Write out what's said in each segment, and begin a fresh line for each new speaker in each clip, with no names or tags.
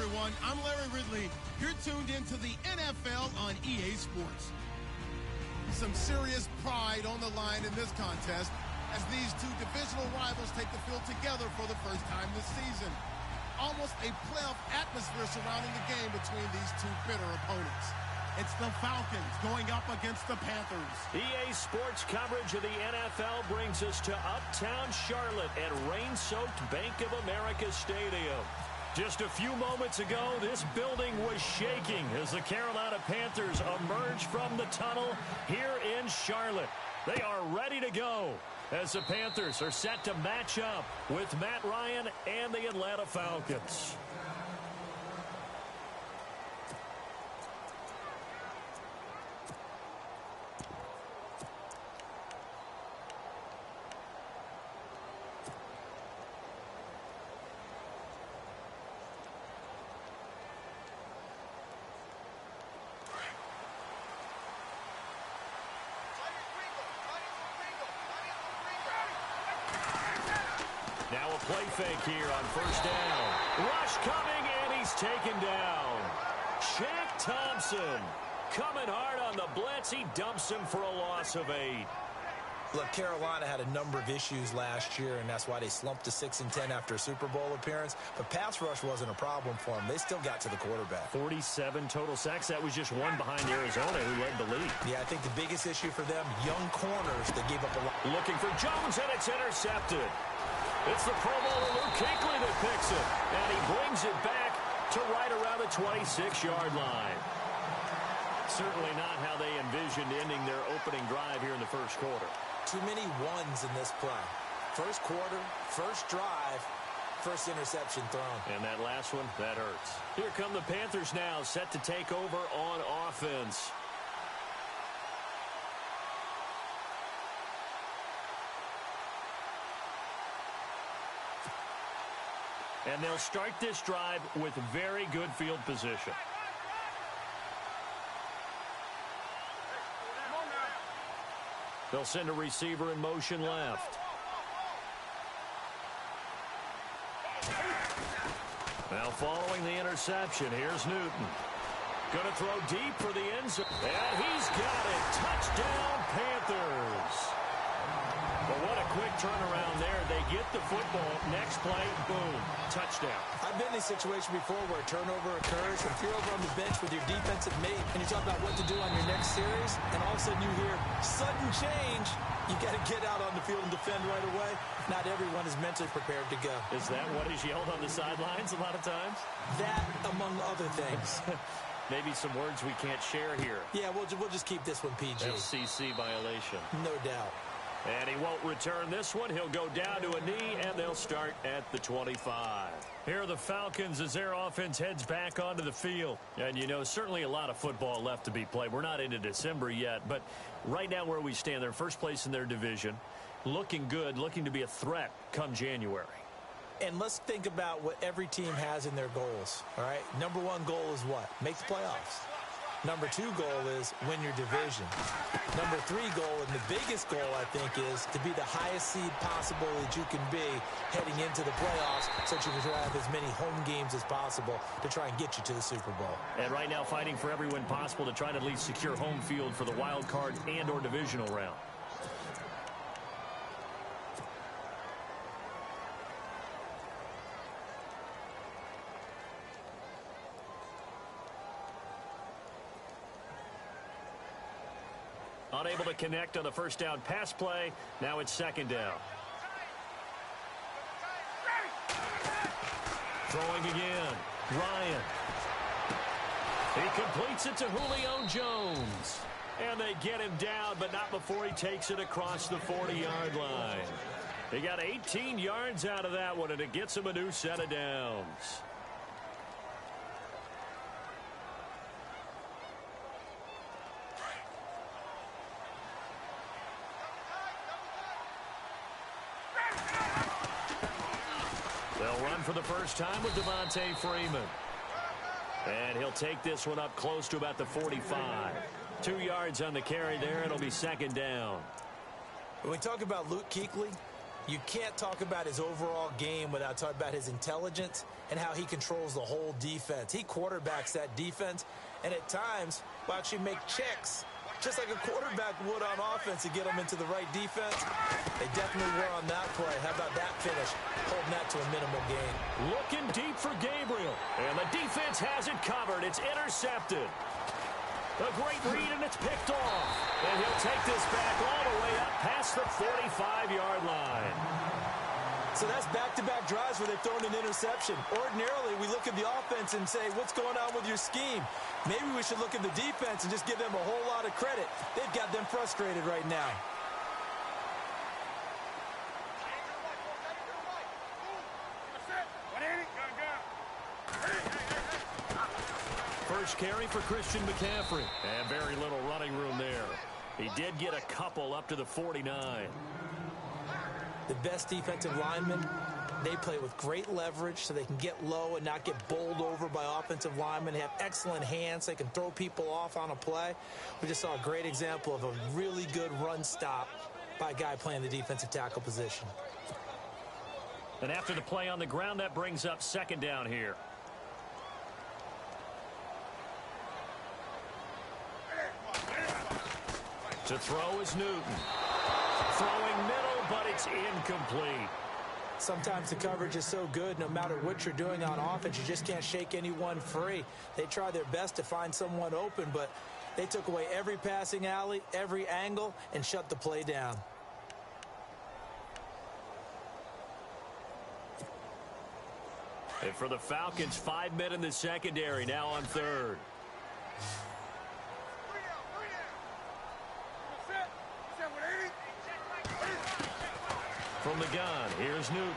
everyone. I'm Larry Ridley. You're tuned into the NFL on EA Sports. Some serious pride on the line in this contest as these two divisional rivals take the field together for the first time this season. Almost a playoff atmosphere surrounding the game between these two bitter opponents. It's the Falcons going up against the Panthers.
EA Sports coverage of the NFL brings us to Uptown Charlotte at rain-soaked Bank of America Stadium. Just a few moments ago, this building was shaking as the Carolina Panthers emerged from the tunnel here in Charlotte. They are ready to go as the Panthers are set to match up with Matt Ryan and the Atlanta Falcons. Now a play fake here on first down. Rush coming, and he's taken down. Shaq Thompson coming hard on the blitz. He dumps him for a loss of 8.
Look, Carolina had a number of issues last year, and that's why they slumped to 6-10 after a Super Bowl appearance. But pass rush wasn't a problem for them. They still got to the quarterback.
47 total sacks. That was just one behind Arizona, who led the league.
Yeah, I think the biggest issue for them, young corners that gave up a lot.
Looking for Jones, and it's intercepted. It's the Pro Bowler Luke Kuechly that picks it, and he brings it back to right around the 26-yard line. Certainly not how they envisioned ending their opening drive here in the first quarter.
Too many ones in this play. First quarter, first drive, first interception thrown.
And that last one, that hurts. Here come the Panthers now, set to take over on offense. And they'll start this drive with very good field position. They'll send a receiver in motion left. Now following the interception, here's Newton. Going to throw deep for the end zone. And he's got it. Touchdown, Panthers. But what a quick turnaround there. They get the football. Next play, boom, touchdown.
I've been in a situation before where a turnover occurs. If you're over on the bench with your defensive mate and you talk about what to do on your next series, and all of a sudden you hear sudden change, you got to get out on the field and defend right away. Not everyone is mentally prepared to go.
Is that what is yelled on the sidelines a lot of times?
That, among other things.
Maybe some words we can't share here.
Yeah, we'll just keep this one PG.
FCC violation.
No doubt.
And he won't return this one. He'll go down to a knee, and they'll start at the 25. Here are the Falcons as their offense heads back onto the field. And, you know, certainly a lot of football left to be played. We're not into December yet, but right now where we stand, they're first place in their division. Looking good, looking to be a threat come January.
And let's think about what every team has in their goals, all right? Number one goal is what? Make the playoffs. Number two goal is win your division. Number three goal, and the biggest goal, I think, is to be the highest seed possible that you can be heading into the playoffs so that you can have as many home games as possible to try and get you to the Super Bowl.
And right now fighting for every win possible to try to at least secure home field for the wild card and or divisional round. Unable to connect on the first down pass play. Now it's second down. Throwing again. Ryan. He completes it to Julio Jones. And they get him down, but not before he takes it across the 40-yard line. He got 18 yards out of that one, and it gets him a new set of downs. They'll run for the first time with Devontae Freeman. And he'll take this one up close to about the 45. 2 yards on the carry there. It'll be second down.
When we talk about Luke Kuechly, You can't talk about his overall game without talking about his intelligence and how he controls the whole defense. He quarterbacks that defense, and at times will actually make checks, just like a quarterback would on offense, to get them into the right defense. They definitely were on that play. How about that finish? Holding that to a minimal gain.
Looking deep for Gabriel, and the defense has it covered. It's intercepted. A great read, and it's picked off. And he'll take this back all the way up past the 45-yard line.
So that's back-to-back drives where they've thrown an interception. Ordinarily, we look at the offense and say, what's going on with your scheme? Maybe we should look at the defense and just give them a whole lot of credit. They've got them frustrated right now.
First carry for Christian McCaffrey. And very little running room there. He did get a couple up to the 49.
The best defensive linemen, they play with great leverage so they can get low and not get bowled over by offensive linemen. They have excellent hands. They can throw people off on a play. We just saw a great example of a really good run stop by a guy playing the defensive tackle position.
And after the play on the ground, that brings up second down here. To throw is Newton. Throwing middle, but it's incomplete.
Sometimes the coverage is so good, no matter what you're doing on offense, you just can't shake anyone free. They try their best to find someone open, but they took away every passing alley, every angle, and shut the play down.
And for the Falcons, 5 men in the secondary, now on third. From the gun, here's Newton.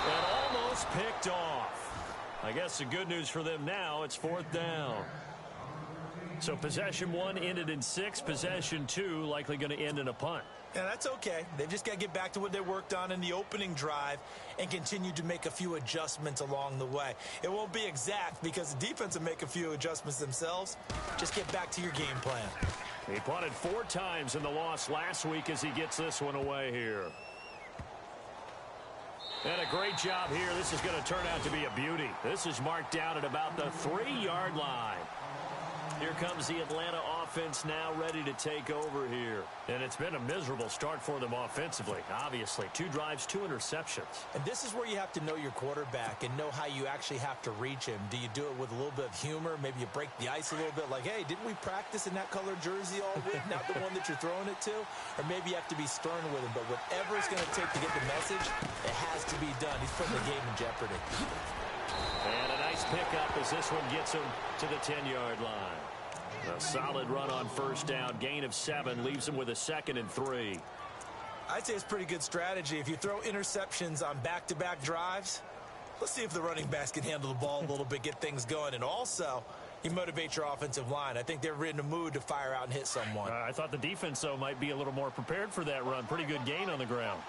And almost picked off. I guess the good news for them now, it's fourth down. So possession one ended in 6. Possession 2 likely going to end in a punt.
Yeah, that's okay. They've just got to get back to what they worked on in the opening drive and continue to make a few adjustments along the way. It won't be exact because the defense will make a few adjustments themselves. Just get back to your game plan.
He punted 4 times in the loss last week as he gets this one away here. And a great job here. This is going to turn out to be a beauty. This is marked down at about the 3-yard line. Here comes the Atlanta offense now ready to take over here. And it's been a miserable start for them offensively, obviously. 2 drives, 2 interceptions.
And this is where you have to know your quarterback and know how you actually have to reach him. Do you do it with a little bit of humor? Maybe you break the ice a little bit like, hey, didn't we practice in that colored jersey all week? Not the one that you're throwing it to? Or maybe you have to be stern with him. But whatever it's going to take to get the message, it has to be done. He's putting the game in jeopardy.
And a nice pickup as this one gets him to the 10-yard line. A solid run on first down. Gain of 7 leaves him with a 2nd and 3.
I'd say it's pretty good strategy. If you throw interceptions on back-to-back drives, let's see if the running backs can handle the ball a little bit, get things going. And also, you motivate your offensive line. I think they're in a mood to fire out and hit someone.
I thought the defense, though, might be a little more prepared for that run. Pretty good gain on the ground.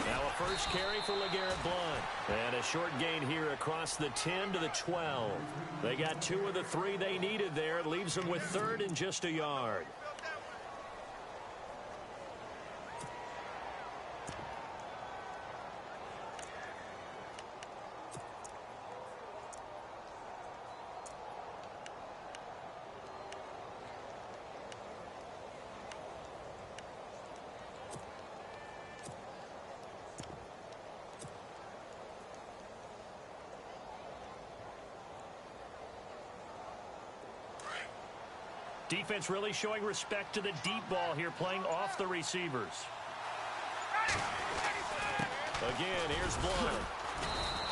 Now a first carry for LeGarrette Blount. And a short gain here across the 10 to the 12. They got 2 of the 3 they needed there. It leaves them with 3rd and just a yard. Defense really showing respect to the deep ball here, playing off the receivers. Again, here's Blount.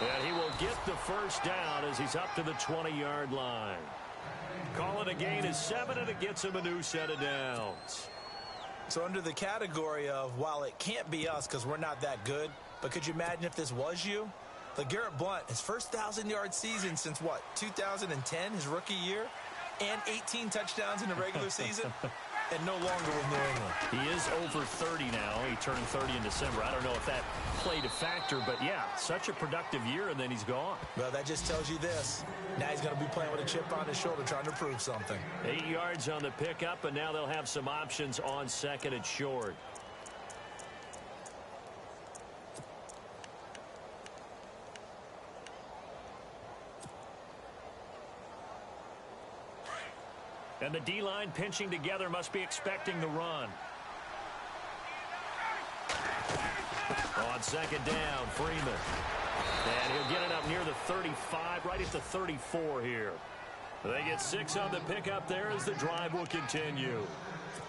And he will get the first down as he's up to the 20-yard line. Call it a gain of 7, and it gets him a new set of downs.
So under the category of, while it can't be us because we're not that good, but could you imagine if this was you? LeGarrette Blount, his first 1,000-yard season since, what, 2010, his rookie year? And 18 touchdowns in the regular season. and no longer with New England.
He is over 30 now. He turned 30 in December. I don't know if that played a factor, but yeah, such a productive year, and then he's gone.
Well, that just tells you this. Now he's going to be playing with a chip on his shoulder trying to prove something.
8 yards on the pickup, and now they'll have some options on second and short. And the D-line pinching together must be expecting the run. On second down, Freeman. And he'll get it up near the 35, right at the 34 here. They get 6 on the pickup there as the drive will continue.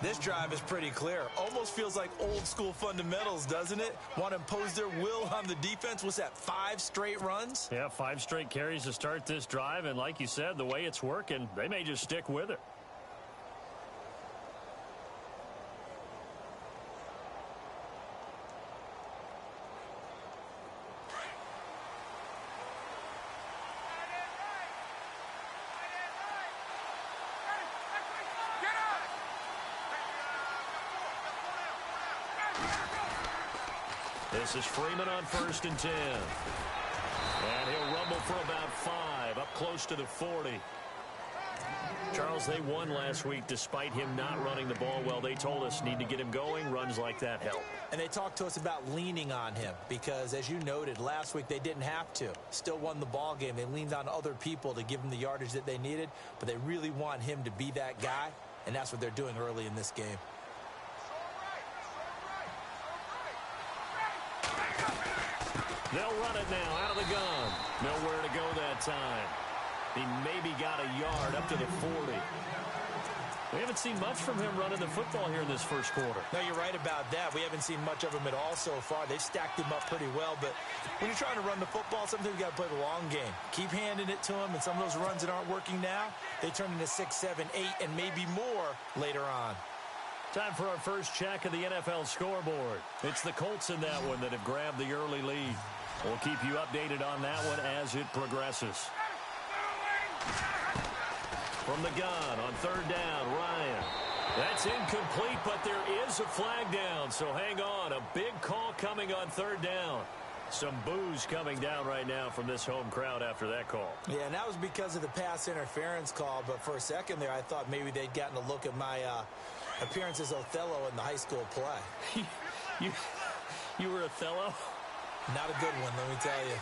This drive is pretty clear. Almost feels like old school fundamentals, doesn't it? Want to impose their will on the defense. What's that, 5 straight runs?
Yeah, 5 straight carries to start this drive. And like you said, the way it's working, they may just stick with it. This is Freeman on 1st and 10. And he'll rumble for about 5, up close to the 40. Charles, they won last week despite him not running the ball well. They told us need to get him going. Runs like that help.
And they talked to us about leaning on him because, as you noted, last week they didn't have to. Still won the ball game. They leaned on other people to give them the yardage that they needed, but they really want him to be that guy, and that's what they're doing early in this game.
They'll run it now out of the gun. Nowhere to go that time. He maybe got a yard up to the 40. We haven't seen much from him running the football here in this first quarter.
No, you're right about that. We haven't seen much of him at all so far. They've stacked him up pretty well, but when you're trying to run the football, sometimes you got to play the long game. Keep handing it to him, and some of those runs that aren't working now, they turn into 6, 7, 8, and maybe more later on.
Time for our first check of the NFL scoreboard. It's the Colts in that one that have grabbed the early lead. We'll keep you updated on that one as it progresses. From the gun on 3rd down, Ryan. That's incomplete, but there is a flag down, so hang on. A big call coming on 3rd down. Some boos coming down right now from this home crowd after that call.
Yeah, and that was because of the pass interference call, but for a second there I thought maybe they'd gotten a look at my appearance as Othello in the high school play.
You were Othello?
Not a good one, let me tell you.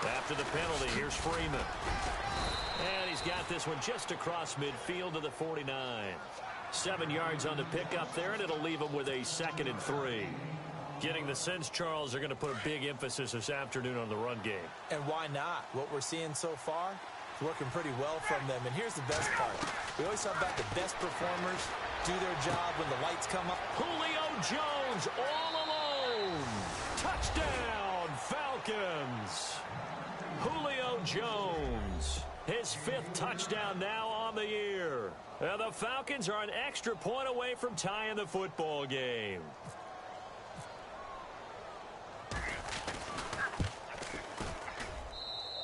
After the penalty, here's Freeman. And he's got this one just across midfield to the 49. 7 yards on the pickup there, and it'll leave him with a 2nd and 3. Getting the sense, Charles, they're going to put a big emphasis this afternoon on the run game.
And why not? What we're seeing so far is working pretty well from them. And here's the best part. We always talk about the best performers do their job when the lights come up.
Julio Jones all alone. Touchdown, Falcons. Julio Jones, his 5th touchdown now on the year. And the Falcons are an extra point away from tying the football game.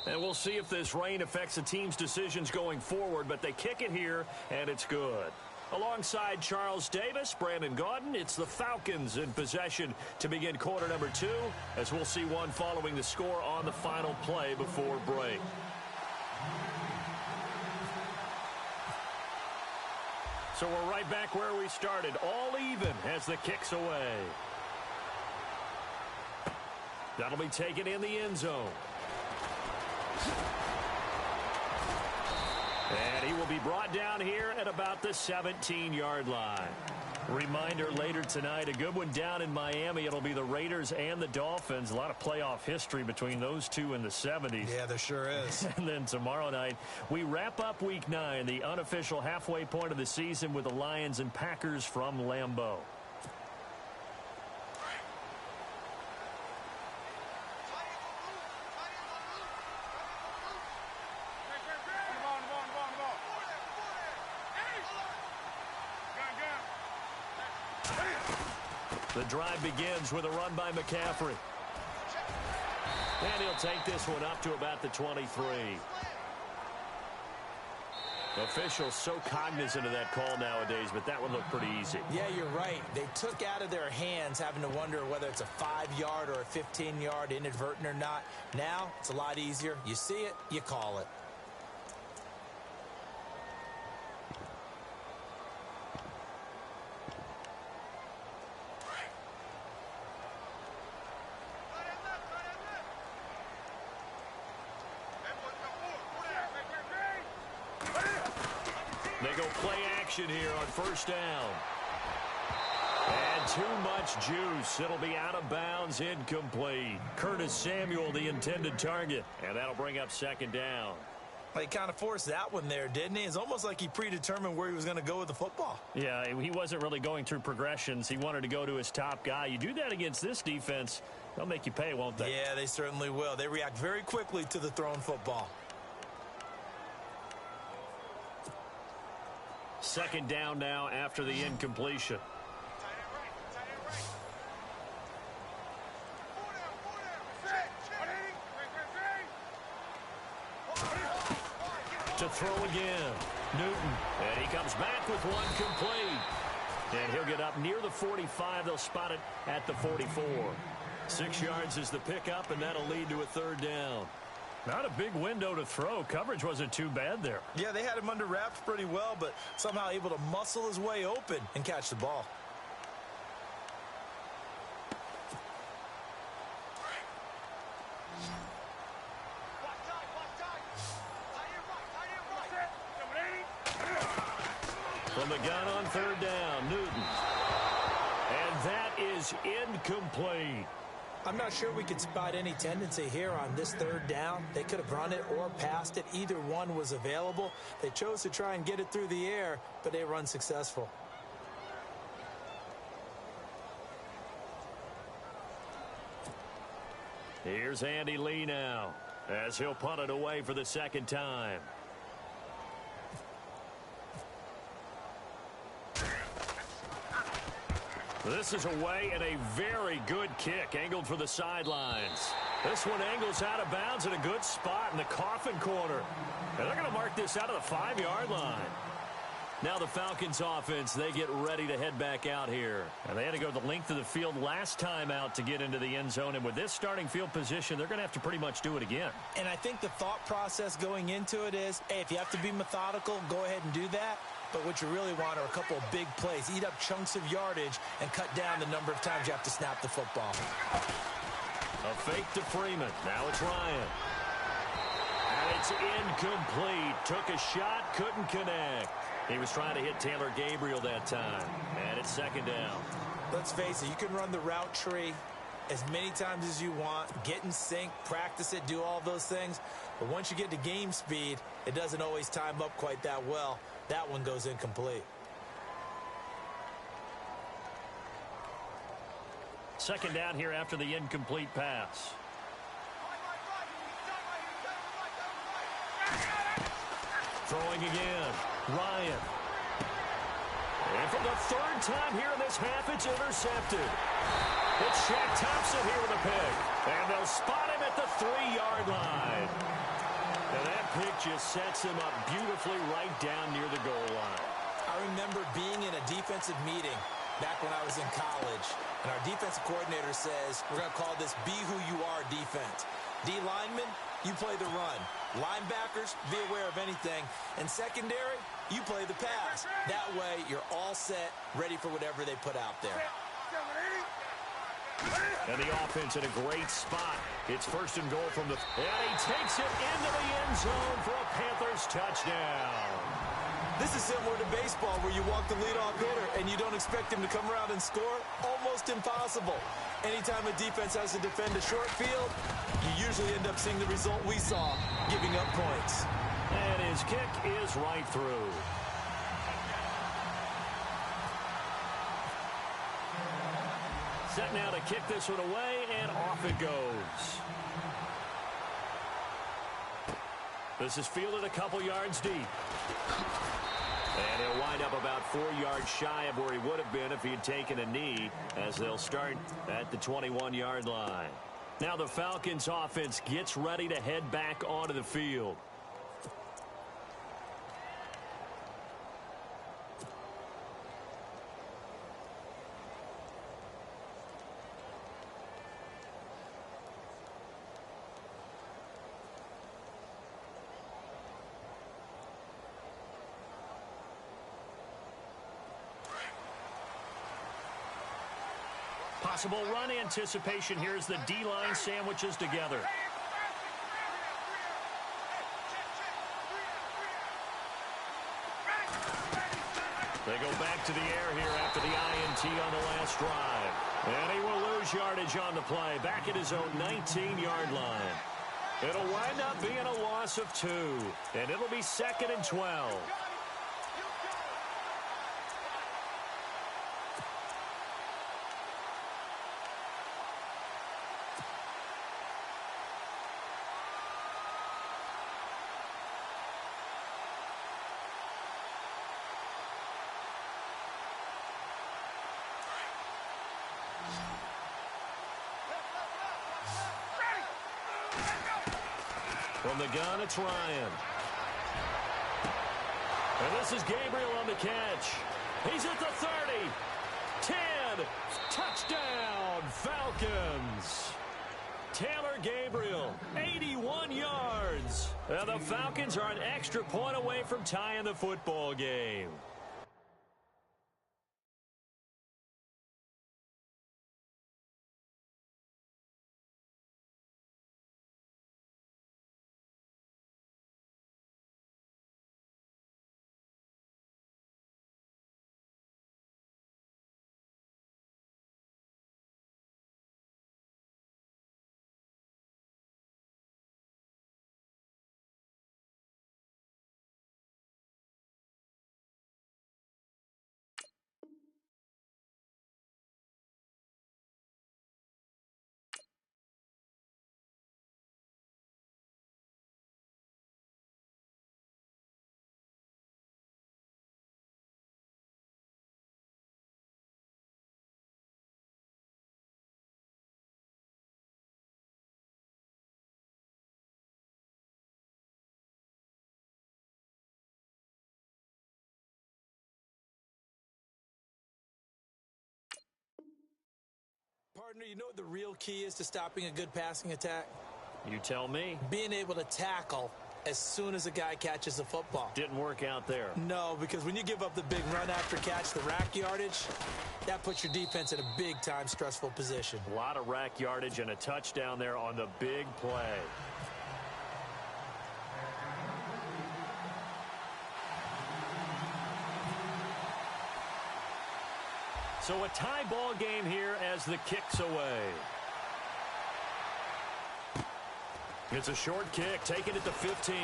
And we'll see if this rain affects the team's decisions going forward, but they kick it here, and it's good. Alongside Charles Davis, Brandon Gaudin, it's the Falcons in possession to begin quarter number 2, as we'll see one following the score on the final play before break. So we're right back where we started, all even as the kick's away. That'll be taken in the end zone. And he will be brought down here at about the 17-yard line. Reminder later tonight, a good one down in Miami. It'll be the Raiders and the Dolphins. A lot of playoff history between those two in the 70s.
Yeah, there sure is.
And then tomorrow night, we wrap up Week 9, the unofficial halfway point of the season with the Lions and Packers from Lambeau. The drive begins with a run by McCaffrey. And he'll take this one up to about the 23. Officials so cognizant of that call nowadays, but that one looked pretty easy.
Yeah, you're right. They took out of their hands having to wonder whether it's a 5-yard or a 15-yard inadvertent or not. Now, it's a lot easier. You see it, you call it.
They go play action here on first down. And too much juice. It'll be out of bounds, incomplete. Curtis Samuel, the intended target. And that'll bring up second down.
He kind of forced that one there, didn't he? It's almost like he predetermined where he was going to go with the football.
Yeah, he wasn't really going through progressions. He wanted to go to his top guy. You do that against this defense, they'll make you pay, won't they?
Yeah, they certainly will. They react very quickly to the thrown football.
Second down now after the incompletion. To throw again. Newton. And he comes back with one complete. And he'll get up near the 45. They'll spot it at the 44. 6 yards is the pickup, and that'll lead to a third down. Not a big window to throw. Coverage wasn't too bad there.
Yeah, they had him under wraps pretty well, but somehow able to muscle his way open and catch the ball.
From the gun on third down, Newton. And that is incomplete.
I'm not sure we could spot any tendency here on this third down. They could have run it or passed it. Either one was available. They chose to try and get it through the air, but they were unsuccessful.
Here's Andy Lee now, as he'll punt it away for the second time. This is away and a very good kick, angled for the sidelines. This one angles out of bounds in a good spot in the coffin corner. And they're going to mark this out of the 5-yard line. Now the Falcons offense, they get ready to head back out here. And they had to go the length of the field last time out to get into the end zone. And with this starting field position, they're going to have to pretty much do it again.
And I think the thought process going into it is, hey, if you have to be methodical, go ahead and do that. But what you really want are a couple of big plays. Eat up chunks of yardage and cut down the number of times you have to snap the football.
A fake to Freeman. Now it's Ryan. And it's incomplete. Took a shot, couldn't connect. He was trying to hit Taylor Gabriel that time. And it's second down.
Let's face it, you can run the route tree as many times as you want, get in sync, practice it, do all those things. But once you get to game speed, it doesn't always time up quite that well. That one goes incomplete.
Second down here after the incomplete pass. Throwing again. Ryan. And for the third time here in this half, it's intercepted. It's Shaq Thompson here with a pick. And they'll spot him at the 3-yard line. And that pick just sets him up beautifully right down near the goal line.
I remember being in a defensive meeting back when I was in college, and our defensive coordinator says, we're going to call this be who you are defense. D linemen, you play the run. Linebackers, be aware of anything. And secondary, you play the pass. That way, you're all set, ready for whatever they put out there.
And the offense in a great spot. It's first and goal from the... And he takes it into the end zone for a Panthers touchdown.
This is similar to baseball where you walk the leadoff hitter and you don't expect him to come around and score. Almost impossible. Anytime a defense has to defend a short field, you usually end up seeing the result we saw, giving up points.
And his kick is right through. Set now to kick this one away, and off it goes. This is fielded a couple yards deep. And he'll wind up about 4 yards shy of where he would have been if he had taken a knee, as they'll start at the 21-yard line. Now the Falcons offense gets ready to head back onto the field. Possible run anticipation here as the D-line sandwiches together. They go back to the air here after the INT on the last drive. And he will lose yardage on the play, back at his own 19-yard line. It'll wind up being a loss of 2, and it'll be 2nd and 12. From the gun, it's Ryan. And this is Gabriel on the catch. He's at the 30. 10. Touchdown, Falcons. Taylor Gabriel, 81 yards. And the Falcons are an extra point away from tying the football game.
Partner, you know what the real key is to stopping a good passing attack?
You tell me.
Being able to tackle as soon as a guy catches the football.
Didn't work out there.
No, because when you give up the big run after catch, the rack yardage, that puts your defense in a big-time stressful position.
A lot of rack yardage and a touchdown there on the big play. So a tie ball game here as the kick's away. It's a short kick, taken at the 15.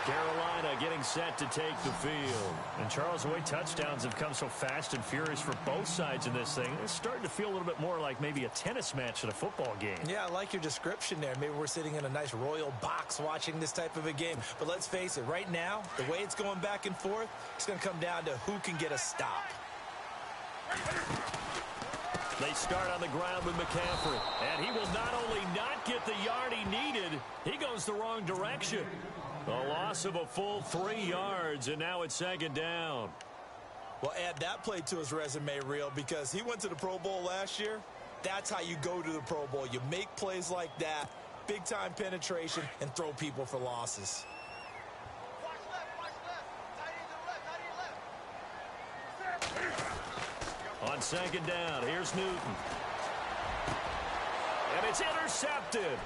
Carolina getting set to take the field. And Charles, the way touchdowns have come so fast and furious for both sides in this thing, it's starting to feel a little bit more like maybe a tennis match at a football game. Yeah, I like your description there. Maybe we're sitting in a nice royal box watching this type of a game. But let's face it, right now, the way it's going back and forth, it's going to come down to who can get a stop. They start on the ground with McCaffrey. And he will not only not get the yard he needed, he goes the wrong direction. A loss of a full 3 yards, and now it's second down. Well, add that play to his resume reel because he went to the Pro Bowl last year. That's how you go to the Pro Bowl. You make plays like that, big-time penetration, and throw people for losses. On second down, here's Newton. And it's intercepted.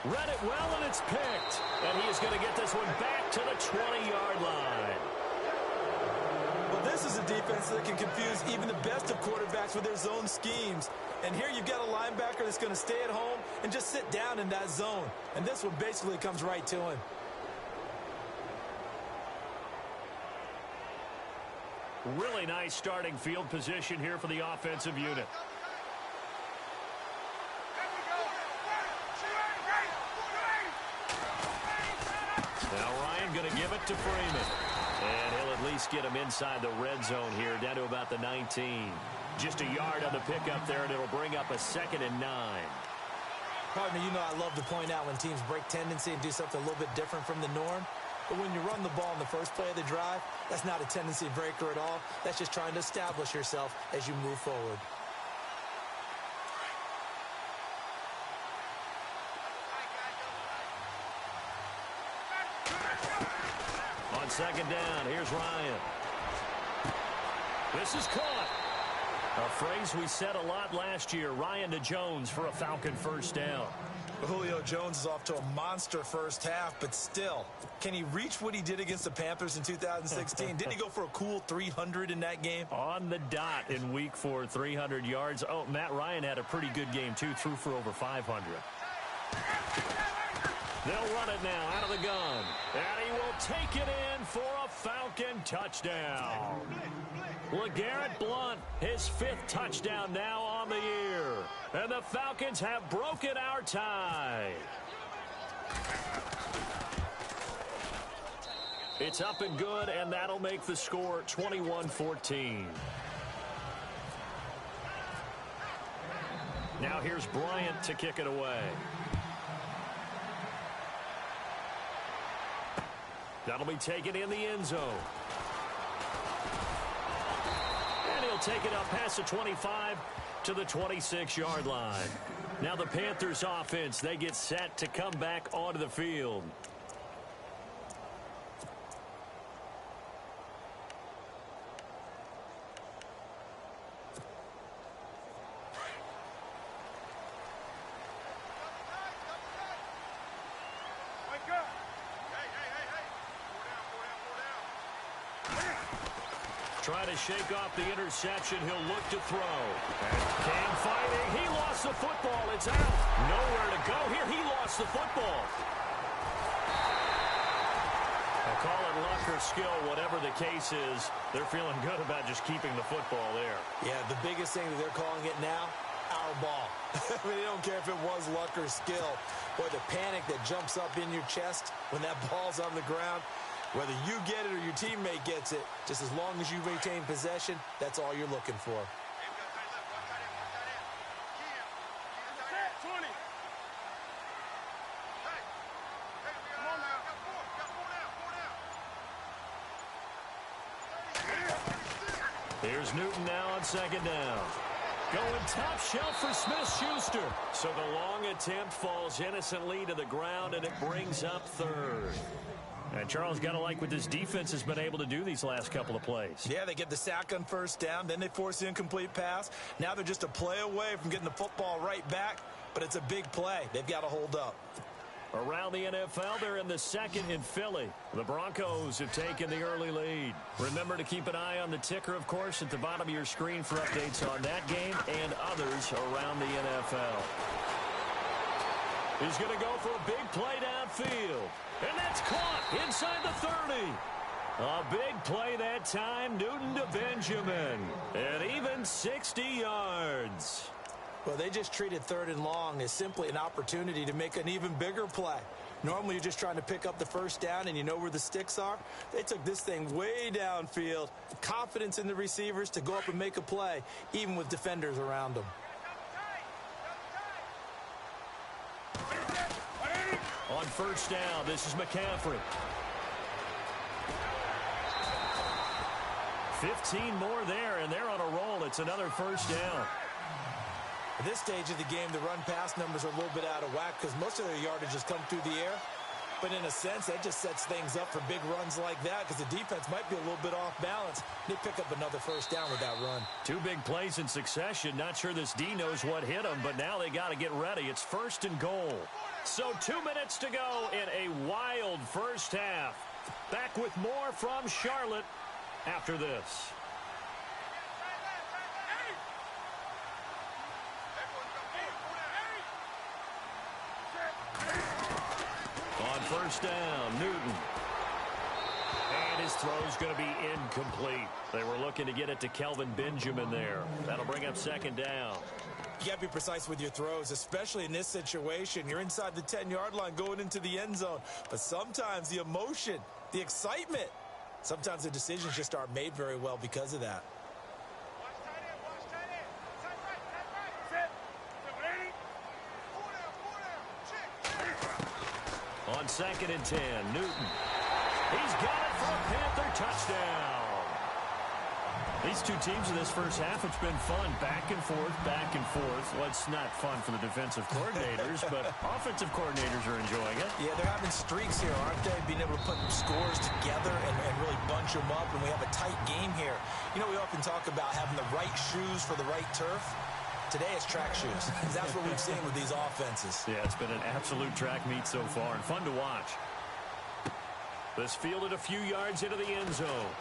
Read it well, and it's picked. And he is going to get this one back to the 20-yard line. Well, this is a defense that can confuse even the best of quarterbacks with their zone schemes. And here you've got a linebacker that's going to stay at home and just sit down in that zone. And this one basically comes right to him. Really nice starting field position here for the offensive unit. Now Ryan going to give it to Freeman. And he'll at least get him inside the red zone here, down to about the 19. Just a yard on the pickup there, and it'll bring up a 2nd and 9.
Partner, you know I love to point out when teams break tendency and do something a little bit different from the norm. But when you run the ball in the first play of the drive, that's not a tendency breaker at all. That's just trying to establish yourself as you move forward.
On 2nd down, here's Ryan. This is caught. A phrase we said a lot last year. Ryan to Jones for a Falcon first down.
Julio Jones is off to a monster first half, but still, can he reach what he did against the Panthers in 2016? Didn't he go for a cool 300 in that game?
On the dot in week 4, 300 yards. Oh, Matt Ryan had a pretty good game, too. Threw for over 500. They'll run it now out of the gun. And he will take it in for a Falcon touchdown. LeGarrette Blount, his 5th touchdown now on the year. And the Falcons have broken our tie. It's up and good, and that'll make the score 21-14. Now here's Bryant to kick it away. That'll be taken in the end zone. And he'll take it up past the 25 to the 26-yard line. Now the Panthers offense, they get set to come back onto the field. Try to shake off the interception. He'll look to throw. And Cam fighting. He lost the football. It's out. Nowhere to go here. He lost the football. I'll call it luck or skill. Whatever the case is, they're feeling good about just keeping the football there.
Yeah, the biggest thing that they're calling it now, our ball. I mean, they don't care if it was luck or skill. Boy, the panic that jumps up in your chest when that ball's on the ground. Whether you get it or your teammate gets it, just as long as you retain possession, that's all you're looking for.
Here's Newton now on 2nd down. Going top shelf for Smith-Schuster. So the long attempt falls innocently to the ground, and it brings up 3rd. And Charles, got to like what this defense has been able to do these last couple of plays.
Yeah, they get the sack on 1st down, then they force the incomplete pass. Now they're just a play away from getting the football right back, but it's a big play. They've got to hold up.
Around the NFL, they're in the 2nd in Philly. The Broncos have taken the early lead. Remember to keep an eye on the ticker, of course, at the bottom of your screen for updates on that game and others around the NFL. He's going to go for a big play downfield. And that's caught inside the 30. A big play that time, Newton to Benjamin. And even 60 yards.
Well, they just treated 3rd and long as simply an opportunity to make an even bigger play. Normally, you're just trying to pick up the 1st down and you know where the sticks are. They took this thing way downfield. Confidence in the receivers to go up and make a play, even with defenders around them.
On 1st down, this is McCaffrey. 15 more there, and they're on a roll. It's another 1st down.
At this stage of the game, the run-pass numbers are a little bit out of whack because most of their yardage has come through the air. But in a sense, that just sets things up for big runs like that because the defense might be a little bit off balance. They pick up another 1st down with that run. 2
big plays in succession. Not sure this D knows what hit them, but now they got to get ready. It's 1st and goal. So 2 minutes to go in a wild first half. Back with more from Charlotte after this. On 1st down, Newton. And his throw's going to be incomplete. They were looking to get it to Kelvin Benjamin there. That'll bring up 2nd down.
You got to be precise with your throws, especially in this situation. You're inside the 10-yard line going into the end zone. But sometimes the emotion, the excitement, Sometimes the decisions just aren't made very well because of that.
On 2nd and 10, Newton. He's got it for a Panther touchdown. These two teams in this first half, it's been fun. Back and forth, back and forth. Well, it's not fun for the defensive coordinators, but offensive coordinators are enjoying it.
Yeah, they're having streaks here, aren't they? Being able to put scores together and really bunch them up, and we have a tight game here. You know, we often talk about having the right shoes for the right turf. Today it's track shoes. That's what we've seen with these offenses.
Yeah, it's been an absolute track meet so far and fun to watch. This fielded a few yards into the end zone.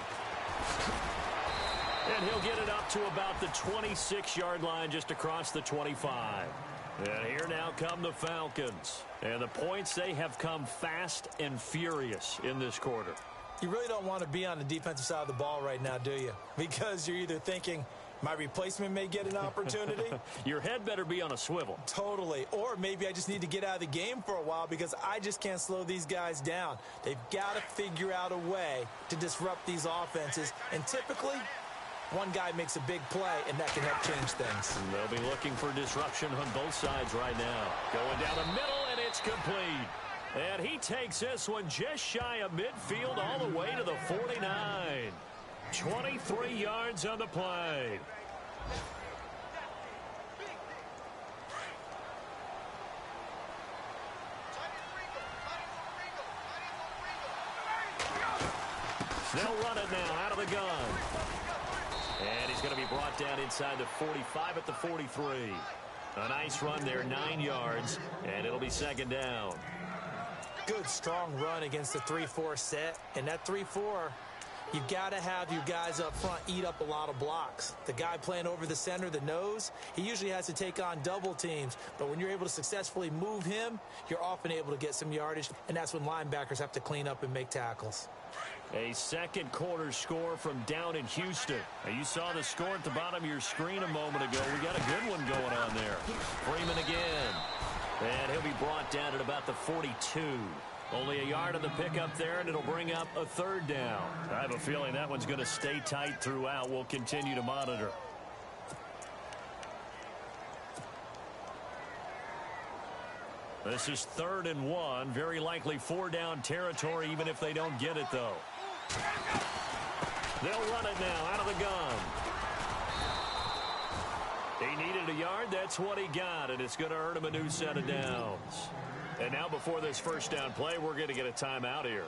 And he'll get it up to about the 26-yard line just across the 25. And here now come the Falcons. And the points, they have come fast and furious in this quarter.
You really don't want to be on the defensive side of the ball right now, do you? Because you're either thinking, my replacement may get an opportunity.
Your head better be on a swivel.
Totally. Or maybe I just need to get out of the game for a while because I just can't slow these guys down. They've got to figure out a way to disrupt these offenses. And typically, one guy makes a big play, and that can help change things.
And they'll be looking for disruption on both sides right now. Going down the middle, and it's complete. And he takes this one just shy of midfield all the way to the 49. 23 yards on the play. They'll run it now out of the gun. And he's going to be brought down inside the 45 at the 43. A nice run there, 9 yards, and it'll be second down.
Good, strong run against the 3-4 set. And that 3-4, you've got to have your guys up front eat up a lot of blocks. The guy playing over the center, the nose, he usually has to take on double teams. But when you're able to successfully move him, you're often able to get some yardage, and that's when linebackers have to clean up and make tackles.
A second quarter score from down in Houston. Now, you saw the score at the bottom of your screen a moment ago. We got a good one going on there. Freeman again. And he'll be brought down at about the 42. Only a yard on the pickup there, and it'll bring up a third down. I have a feeling that one's going to stay tight throughout. We'll continue to monitor. This is 3rd and 1. Very likely 4-down territory, even if they don't get it, though. They'll run it now out of the gun. He needed a yard. That's what he got, and it's going to earn him a new set of downs. And now before this first down play, we're going to get a timeout here,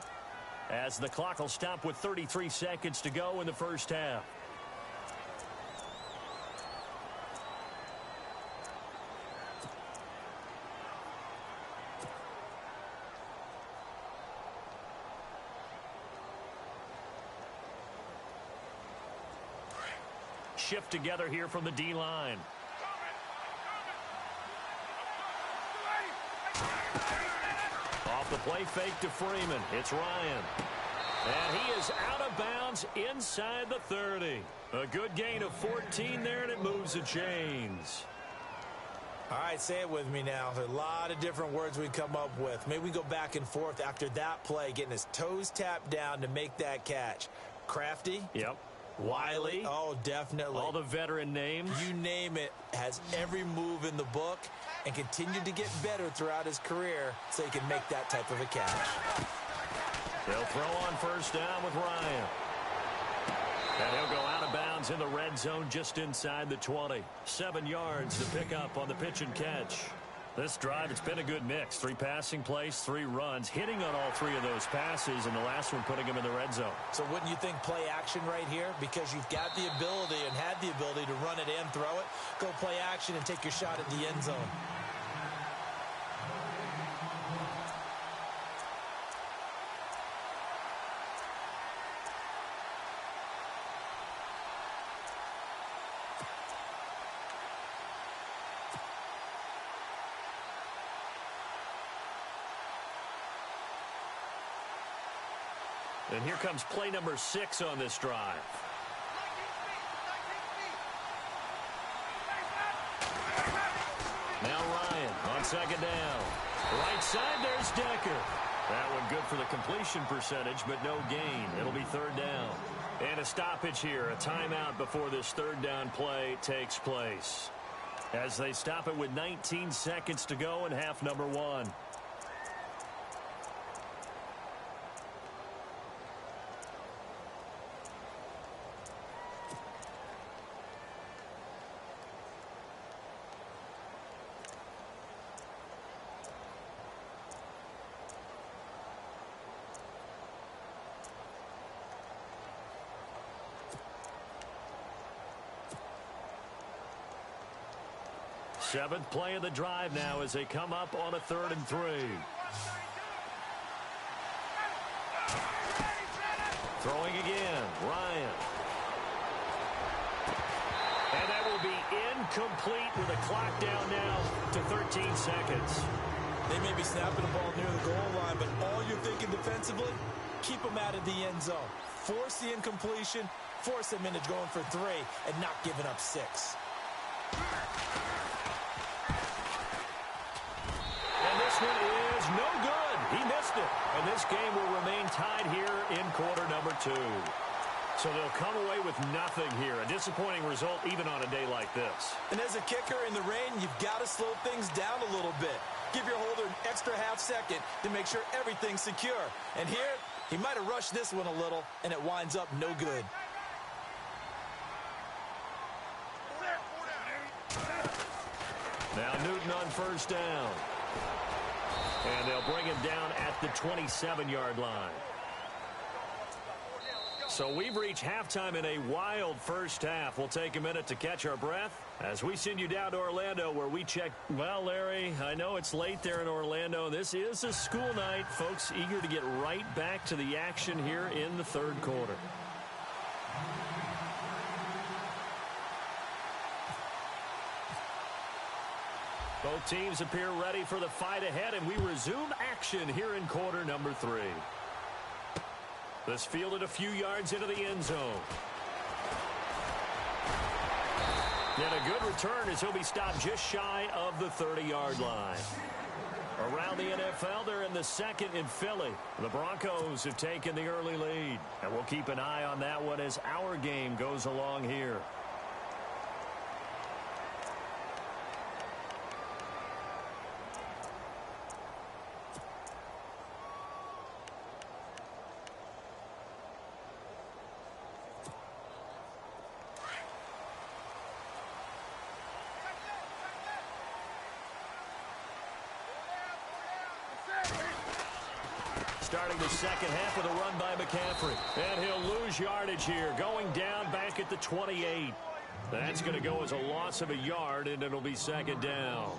as the clock will stop with 33 seconds to go in the first half. Shift together here from the D-line. Off the play fake to Freeman. It's Ryan. And he is out of bounds inside the 30. A good gain of 14 there, and it moves the chains.
All right, say it with me now. There's a lot of different words we come up with. Maybe we go back and forth after that play, getting his toes tapped down to make that catch. Crafty?
Yep.
Wiley? Oh, definitely.
All the veteran names.
You name it. Has every move in the book and continued to get better throughout his career so he can make that type of a catch.
They'll throw on first down with Ryan. And he'll go out of bounds in the red zone just inside the 20. 7 yards to pick up on the pitch and catch. This drive, it's been a good mix. 3 passing plays, 3 runs, hitting on all 3 of those passes, and the last one putting him in the red zone.
So wouldn't you think play action right here? Because you've got the ability and had the ability to run it and throw it. Go play action and take your shot at the end zone.
And here comes play number 6 on this drive. Now Ryan on second down. Right side, there's Decker. That one good for the completion percentage, but no gain. It'll be third down. And a stoppage here, a timeout before this third down play takes place. As they stop it with 19 seconds to go in half number one. Seventh play of the drive now as they come up on a 3rd and 3. Throwing again, Ryan. And that will be incomplete with a clock down now to 13 seconds.
They may be snapping the ball near the goal line, but all you're thinking defensively, keep them out of the end zone. Force the incompletion, force them into going for 3, and not giving up 6.
One is no good. He missed it. And this game will remain tied here in quarter number 2. So they'll come away with nothing here. A disappointing result even on a day like this.
And as a kicker in the rain, you've got to slow things down a little bit. Give your holder an extra half second to make sure everything's secure. And here, he might have rushed this one a little, and it winds up no good.
Now Newton on first down. And they'll bring him down at the 27-yard line. So we've reached halftime in a wild first half. We'll take a minute to catch our breath as we send you down to Orlando where we check. Well, Larry, I know it's late there in Orlando. This is a school night. Folks eager to get right back to the action here in the third quarter. Both teams appear ready for the fight ahead, and we resume action here in quarter number 3. This fielded a few yards into the end zone. And a good return as he'll be stopped just shy of the 30-yard line. Around the NFL, they're in the second in Philly. The Broncos have taken the early lead, and we'll keep an eye on that one as our game goes along here. Starting the second half with a run by McCaffrey. And he'll lose yardage here, going down back at the 28. That's going to go as a loss of a yard, and it'll be second down.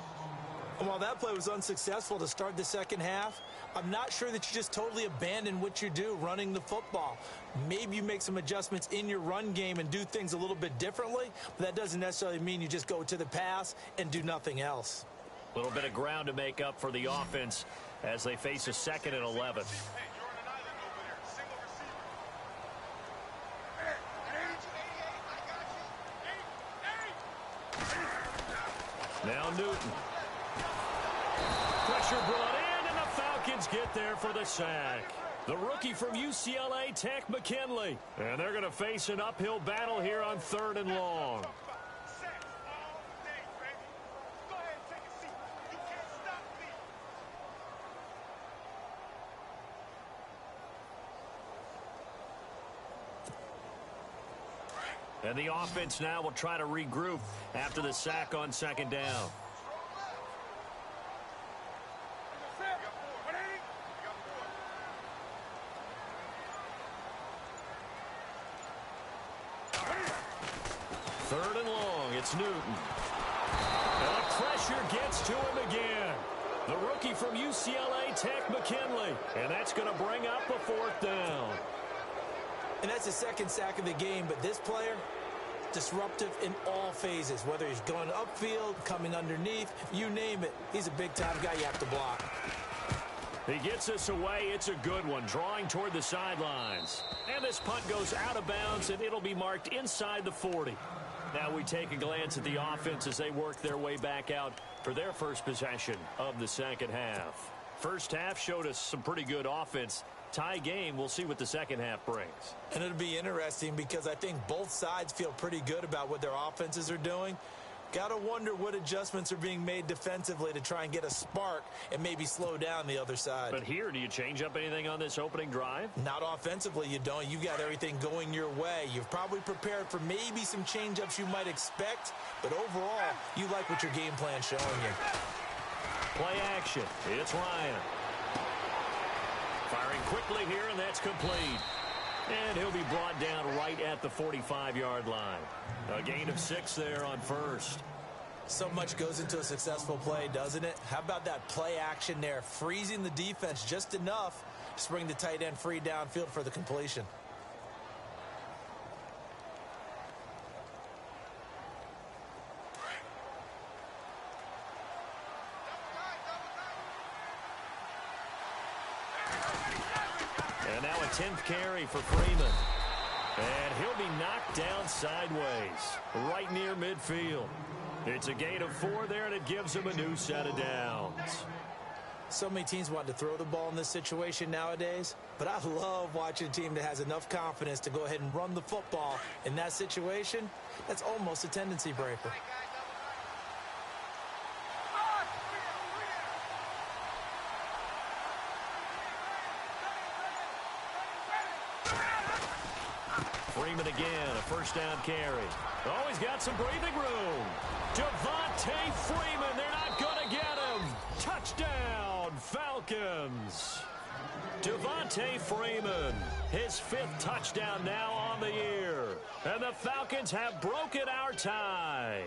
And while that play was unsuccessful to start the second half, I'm not sure that you just totally abandon what you do running the football. Maybe you make some adjustments in your run game and do things a little bit differently, but that doesn't necessarily mean you just go to the pass and do nothing else.
A little bit of ground to make up for the offense as they face a 2nd and 11. Now Newton. Pressure brought in, and the Falcons get there for the sack. The rookie from UCLA, Tech McKinley. And they're going to face an uphill battle here on 3rd and long. And the offense now will try to regroup after the sack on second down. Third and long, it's Newton. And the pressure gets to him again. The rookie from UCLA, Tech McKinley. And that's going to bring up a 4th down.
And that's the second sack of the game, but this player, disruptive in all phases, whether he's going upfield, coming underneath, you name it. He's a big-time guy you have to block.
He gets this away. It's a good one, drawing toward the sidelines. And this punt goes out of bounds, and it'll be marked inside the 40. Now we take a glance at the offense as they work their way back out for their first possession of the second half. First half showed us some pretty good offense. Tie game, we'll see what the second half brings.
And it'll be interesting because I think both sides feel pretty good about what their offenses are doing. Got to wonder what adjustments are being made defensively to try and get a spark and maybe slow down the other side.
But here, do you change up anything on this opening drive?
Not offensively, you don't. You've got everything going your way. You've probably prepared for maybe some change-ups you might expect, but overall, you like what your game plan's showing you.
Play action. It's Ryan. Firing quickly here, and that's complete. And he'll be brought down right at the 45-yard line. A gain of 6 there on first.
So much goes into a successful play, doesn't it? How about that play action there, freezing the defense just enough to bring the tight end free downfield for the completion.
And now a 10th carry for Freeman. And he'll be knocked down sideways, right near midfield. It's a gain of 4 there, and it gives him a new set of downs.
So many teams want to throw the ball in this situation nowadays, but I love watching a team that has enough confidence to go ahead and run the football. In that situation, that's almost a tendency breaker.
Freeman again, a first down carry. Oh, he's got some breathing room. Devontae Freeman, they're not going to get him. Touchdown, Falcons. Devontae Freeman, his 5th touchdown now on the year. And the Falcons have broken our tie.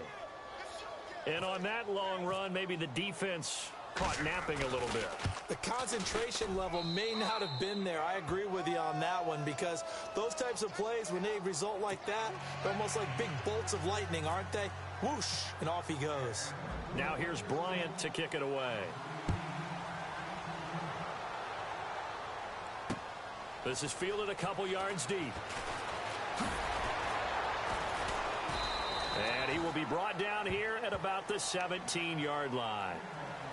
And on that long run, maybe the defense caught napping a little bit.
The concentration level may not have been there. I agree with you on that one because those types of plays, when they result like that, they're almost like big bolts of lightning, aren't they? Whoosh, and off he goes.
Now here's Bryant to kick it away. This is fielded a couple yards deep. And he will be brought down here at about the 17-yard line.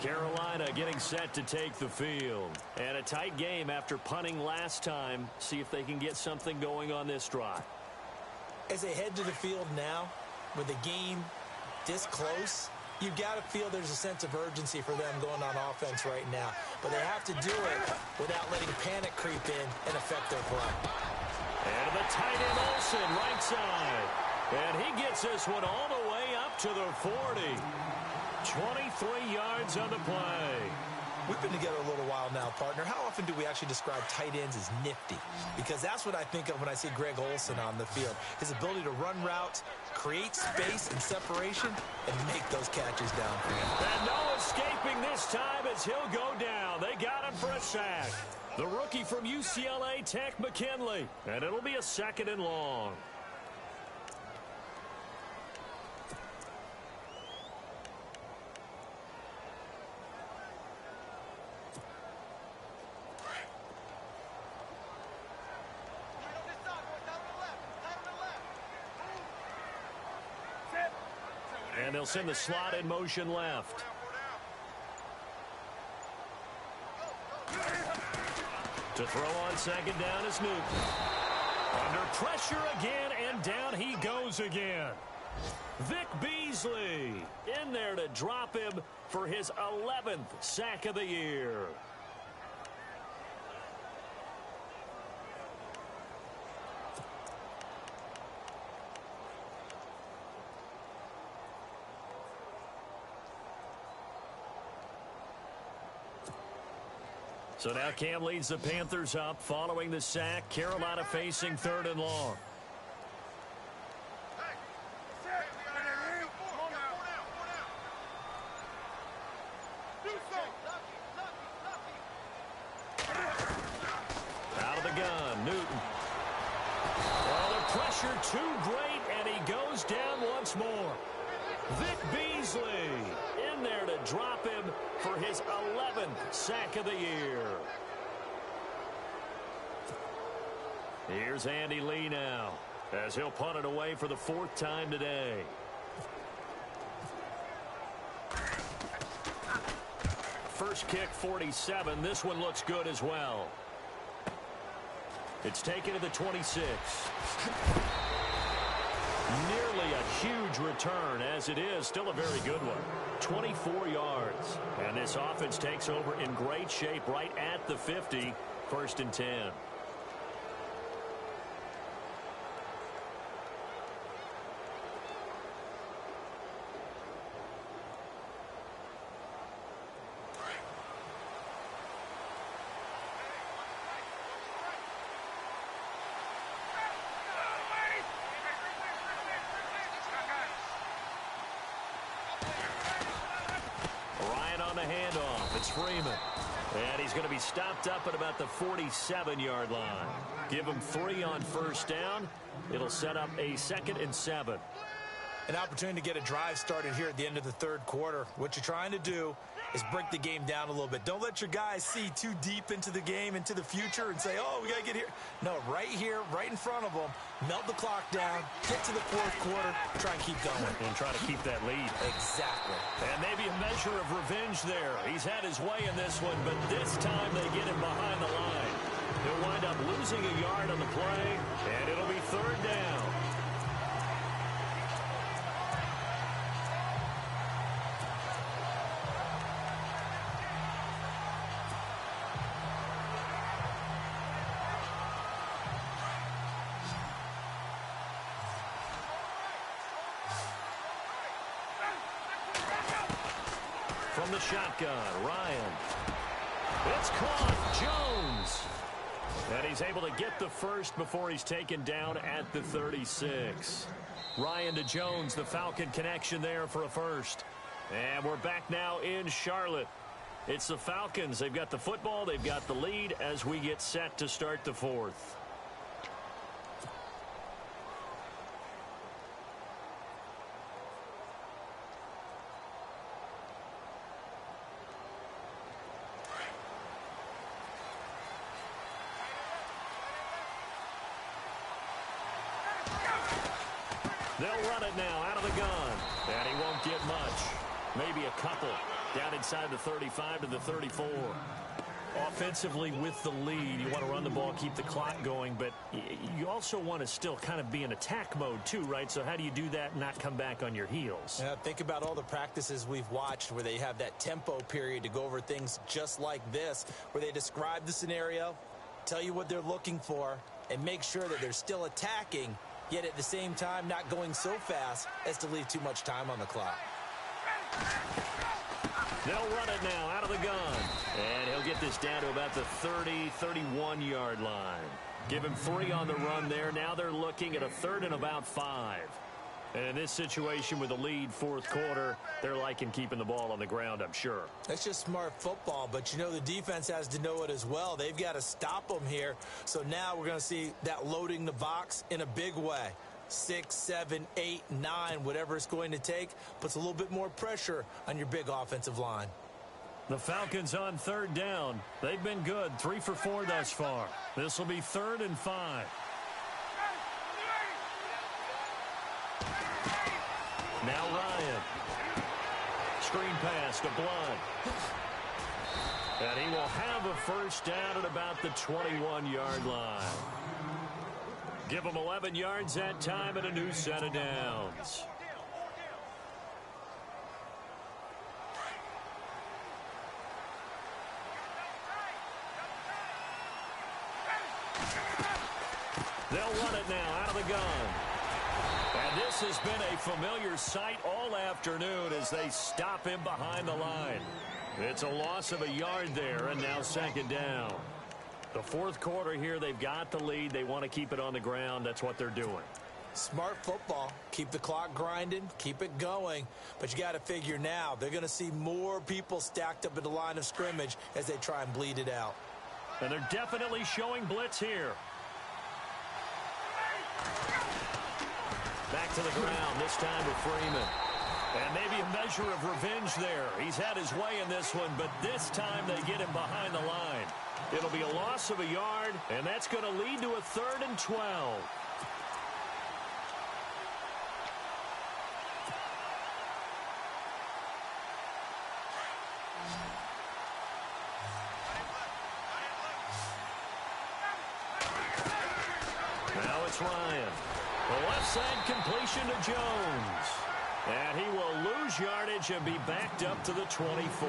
Carolina getting set to take the field. And a tight game after punting last time. See if they can get something going on this drive.
As they head to the field now, with the game this close, you've got to feel there's a sense of urgency for them going on offense right now. But they have to do it without letting panic creep in and affect their play.
And the tight end Olsen, right side. And he gets this one all the way up to the 40. 23 yards on the play.
We've been together a little while now, partner. How often do we actually describe tight ends as nifty? Because that's what I think of when I see Greg Olsen on the field. His ability to run routes, create space and separation, and make those catches downfield.
And no escaping this time as he'll go down. They got him for a sack. The rookie from UCLA, Tech McKinley. And it'll be a 2nd and long. And they'll send the slot in motion left. To throw on 2nd down is Newton. Under pressure again, and down he goes again. Vic Beasley in there to drop him for his 11th sack of the year. So now Cam leads the Panthers up following the sack. Carolina facing 3rd and long. Out of the gun, Newton. Well, the pressure too great, and he goes down once more. Vic Beasley in there to drop him for his 11th sack of the year. Here's Andy Lee now as he'll punt it away for the 4th time today. first kick 47. This one looks good as well. It's taken to the 26. Nearly a huge return, as it is still a very good one. 24 yards. And this offense takes over in great shape right at the 50. 1st and 10. On the handoff, it's Freeman. And he's going to be stopped up at about the 47-yard line. Give him 3 on 1st down. It'll set up a 2nd and 7.
An opportunity to get a drive started here at the end of the 3rd quarter. What you're trying to do is break the game down a little bit. Don't let your guys see too deep into the game, into the future, and say, oh, we got to get here. No, right here, right in front of them, melt the clock down, get to the 4th quarter, try and keep going.
And try to keep that lead.
Exactly.
And maybe a measure of revenge there. He's had his way in this one, but this time they get him behind the line. He'll wind up losing a yard on the play, and it'll be 3rd down. From the shotgun, Ryan. It's caught. Jones. And he's able to get the first before he's taken down at the 36. Ryan to Jones, the Falcon connection there for a first. And we're back now in Charlotte. It's the Falcons. They've got the football. They've got the lead as we get set to start the 4th. They'll run it now out of the gun. And he won't get much. Maybe a couple. Down inside the 35 to the 34. Offensively with the lead, you want to run the ball, keep the clock going, but you also want to still kind of be in attack mode too, right? So how do you do that and not come back on your heels?
Yeah, think about all the practices we've watched where they have that tempo period to go over things just like this, where they describe the scenario, tell you what they're looking for, and make sure that they're still attacking, yet at the same time not going so fast as to leave too much time on the clock.
They'll run it now out of the gun. And he'll get this down to about the 30, 31-yard line. Give him 3 on the run there. Now they're looking at a 3rd and about 5. And in this situation with the lead 4th quarter, they're liking keeping the ball on the ground, I'm sure.
That's just smart football, but you know the defense has to know it as well. They've got to stop them here. So now we're going to see that loading the box in a big way. 6, 7, 8, 9, whatever it's going to take, puts a little bit more pressure on your big offensive line.
The Falcons on 3rd down. They've been good, 3 for 4 thus far. This will be 3rd and 5. Now Ryan. Screen pass to Blood. And he will have a first down at about the 21-yard line. Give him 11 yards that time and a new set of downs. They'll run it now out of the gun. And this has been a familiar sight all afternoon as they stop him behind the line. It's a loss of a yard there, and now 2nd down. The 4th quarter here, they've got the lead. They want to keep it on the ground. That's what they're doing.
Smart football. Keep the clock grinding. Keep it going. But you got to figure now, they're going to see more people stacked up at the line of scrimmage as they try and bleed it out.
And they're definitely showing blitz here. Back to the ground, this time with Freeman. And maybe a measure of revenge there. He's had his way in this one, but this time they get him behind the line. It'll be a loss of a yard, and that's going to lead to a 3rd and 12. it's Ryan. The left side completion to Jones. And he will lose yardage and be backed up to the 24.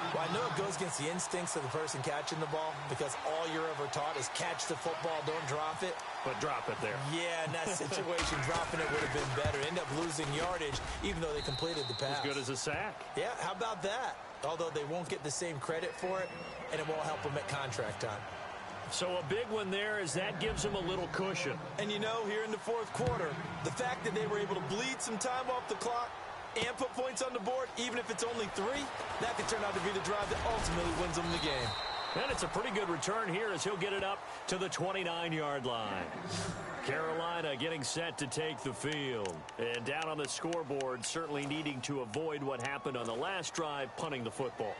Well, I know it goes against the instincts of the person catching the ball because all you're ever taught is catch the football, don't drop it.
But drop it there.
Yeah, in that situation, dropping it would have been better. End up losing yardage, even though they completed the pass.
As good as a sack.
Yeah, how about that? Although they won't get the same credit for it, and it won't help them at contract time.
So a big one there as that gives them a little cushion.
And you know, here in the fourth quarter, the fact that they were able to bleed some time off the clock and put points on the board, even if it's only 3, that could turn out to be the drive that ultimately wins them the game.
And it's a pretty good return here as he'll get it up to the 29-yard line. Carolina getting set to take the field. And down on the scoreboard, certainly needing to avoid what happened on the last drive, punting the football.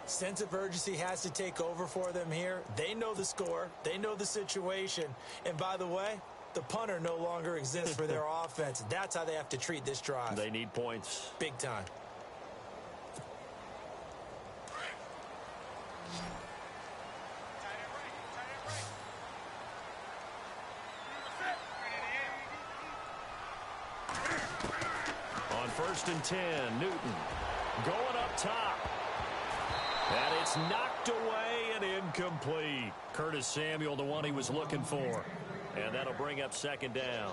Sense of urgency has to take over for them here. They know the score. They know the situation. And by the way, the punter no longer exists for their offense. That's how they have to treat this drive.
They need points.
Big time.
On 1st and 10, Newton going up top. And it's knocked away and incomplete. Curtis Samuel, the one he was looking for. And that'll bring up 2nd down.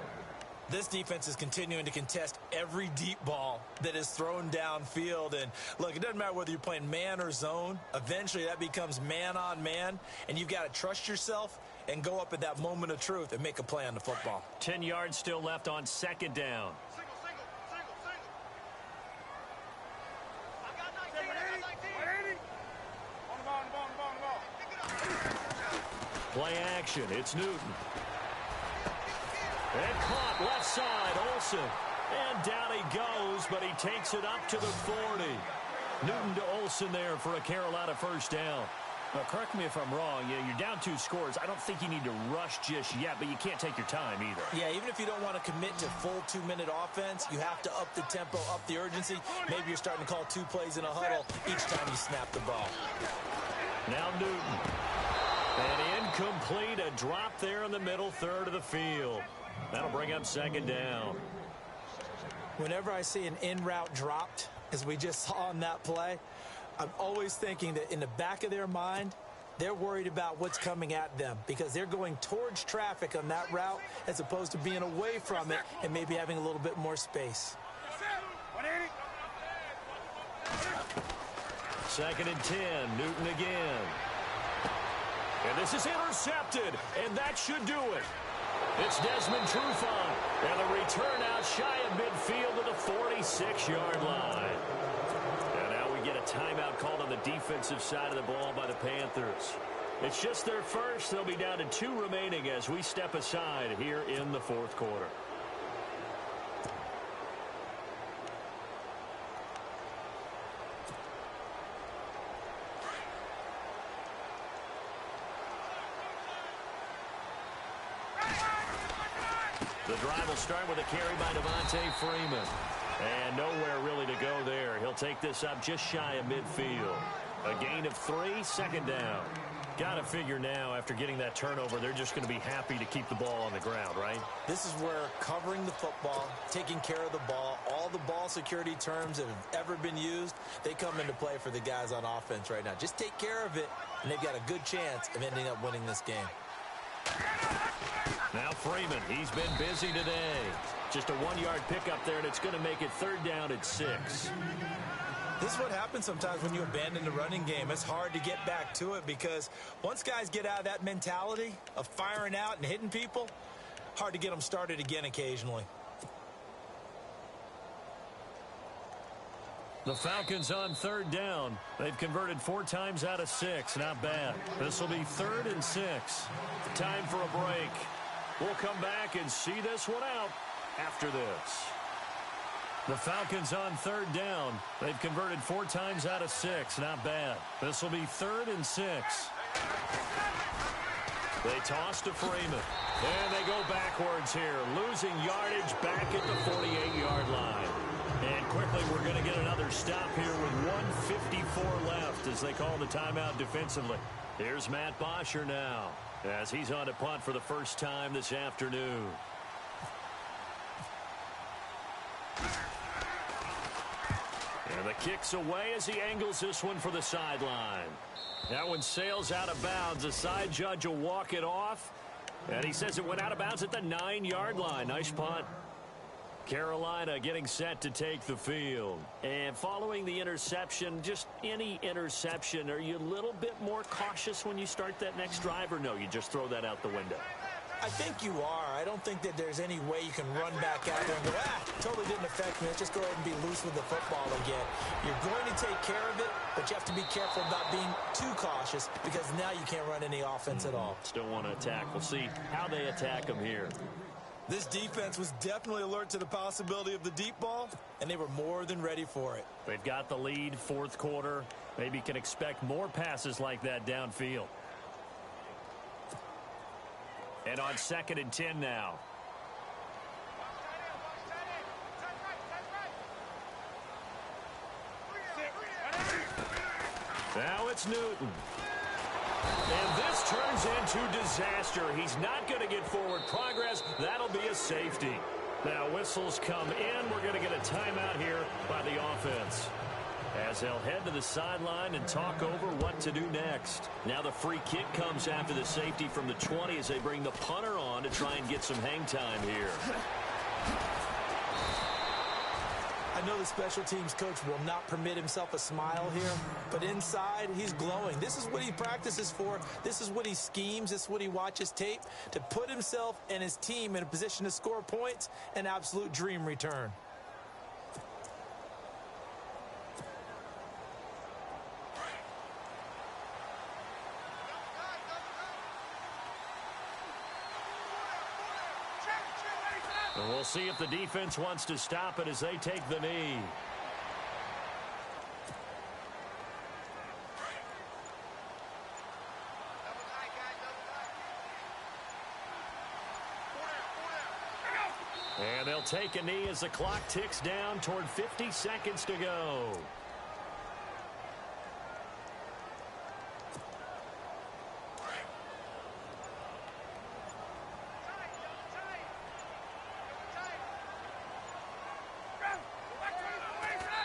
This defense is continuing to contest every deep ball that is thrown downfield. And, look, it doesn't matter whether you're playing man or zone. Eventually, that becomes man-on-man. And you've got to trust yourself and go up at that moment of truth and make a play on the football.
10 yards still left on 2nd down. Play action. It's Newton. And caught left side. Olsen. And down he goes, but he takes it up to the 40. Newton to Olsen there for a Carolina 1st down. Now, correct me if I'm wrong. Yeah, you're down 2 scores. I don't think you need to rush just yet, but you can't take your time either.
Yeah, even if you don't want to commit to full 2-minute offense, you have to up the tempo, up the urgency. Maybe you're starting to call 2 plays in a huddle each time you snap the ball.
Now Newton. And incomplete, a drop there in the middle third of the field. That'll bring up 2nd down.
Whenever I see an in-route dropped, as we just saw on that play, I'm always thinking that in the back of their mind, they're worried about what's coming at them because they're going towards traffic on that route as opposed to being away from it and maybe having a little bit more space.
2nd and 10, Newton again. And this is intercepted, and that should do it. It's Desmond Trufant, and the return out shy of midfield to the 46-yard line. And now we get a timeout called on the defensive side of the ball by the Panthers. It's just their first. They'll be down to 2 remaining as we step aside here in the 4th quarter. The drive will start with a carry by Devontae Freeman. And nowhere really to go there. He'll take this up just shy of midfield. A gain of 3, 2nd down. Got to figure now, after getting that turnover, they're just going to be happy to keep the ball on the ground, right?
This is where covering the football, taking care of the ball, all the ball security terms that have ever been used, they come into play for the guys on offense right now. Just take care of it, and they've got a good chance of ending up winning this game.
Now Freeman, he's been busy today. Just a 1-yard pickup there, and it's going to make it 3rd down at 6.
This is what happens sometimes when you abandon the running game. It's hard to get back to it because once guys get out of that mentality of firing out and hitting people, hard to get them started again occasionally.
The Falcons on 3rd down. They've converted 4 times out of 6. Not bad. This will be 3rd and 6. Time for a break. We'll come back and see this one out after this. The Falcons on 3rd down. They've converted 4 times out of 6. Not bad. This will be 3rd and 6. They toss to Freeman. And they go backwards here, losing yardage back at the 48-yard line. And quickly, we're going to get another stop here with 1:54 left as they call the timeout defensively. Here's Matt Bosher now, as he's on to punt for the first time this afternoon. And the kick's away as he angles this one for the sideline. That one sails out of bounds. The side judge will walk it off. And he says it went out of bounds at the 9-yard line. Nice punt. Carolina getting set to take the field. And following the interception, just any interception, are you a little bit more cautious when you start that next drive, or no, you just throw that out the window?
I think you are. I don't think that there's any way you can run back out there and go, totally didn't affect me. Let's just go ahead and be loose with the football again. You're going to take care of it, but you have to be careful about being too cautious because now you can't run any offense at all.
Still want to attack. We'll see how they attack them here.
This defense was definitely alert to the possibility of the deep ball, and they were more than ready for it.
They've got the lead, fourth quarter. Maybe can expect more passes like that downfield. And on 2nd and 10 now. Now it's Newton. And this turns into disaster. He's not going to get forward progress. That'll be a safety. Now whistles come in. We're going to get a timeout here by the offense, as they'll head to the sideline and talk over what to do next. Now the free kick comes after the safety from the 20 as they bring the punter on to try and get some hang time here.
I know the special teams coach will not permit himself a smile here, but inside he's glowing. This is what he practices for. This is what he schemes. This is what he watches tape to put himself and his team in a position to score points. An absolute dream return.
And we'll see if the defense wants to stop it as they take the knee. And they'll take a knee as the clock ticks down toward 50 seconds to go.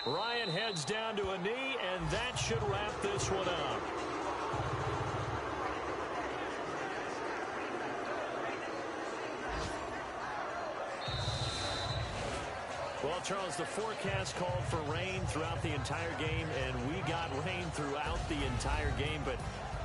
Ryan heads down to a knee, and that should wrap this one up. Well, Charles, the forecast called for rain throughout the entire game, and we got rain throughout the entire game. But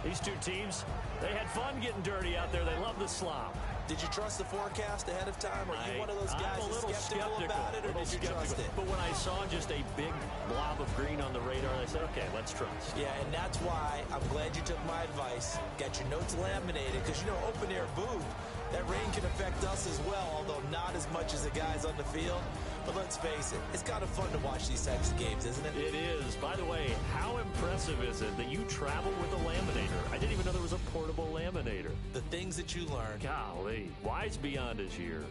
these two teams, they had fun getting dirty out there. They love the slop.
Did you trust the forecast ahead of time? Are you one of those guys who's skeptical about it, or did you trust it?
But when I saw just a big blob of green on the radar, I said, okay, let's trust.
Yeah, and that's why I'm glad you took my advice. Got your notes laminated, because, you know, open air booth, that rain can affect us as well, although not as much as the guys on the field. But let's face it, it's kind of fun to watch these types of games, isn't it?
It is. By the way, how impressive is it that you travel with a laminator? I didn't even know there was a portable laminator.
The things that you learn.
Golly, wise beyond his years.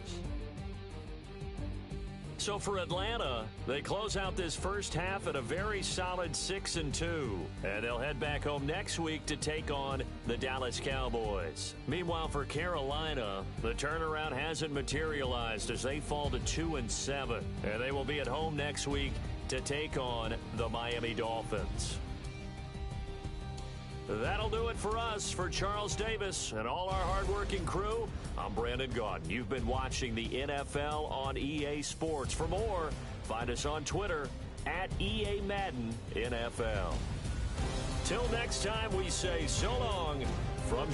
So for Atlanta, they close out this first half at a very solid 6-2. And they'll head back home next week to take on the Dallas Cowboys. Meanwhile, for Carolina, the turnaround hasn't materialized as they fall to 2-7. And they will be at home next week to take on the Miami Dolphins. That'll do it for us. For Charles Davis and all our hardworking crew, I'm Brandon Gaudin. You've been watching the NFL on EA Sports. For more, find us on Twitter at EA Madden NFL. Till next time, we say so long from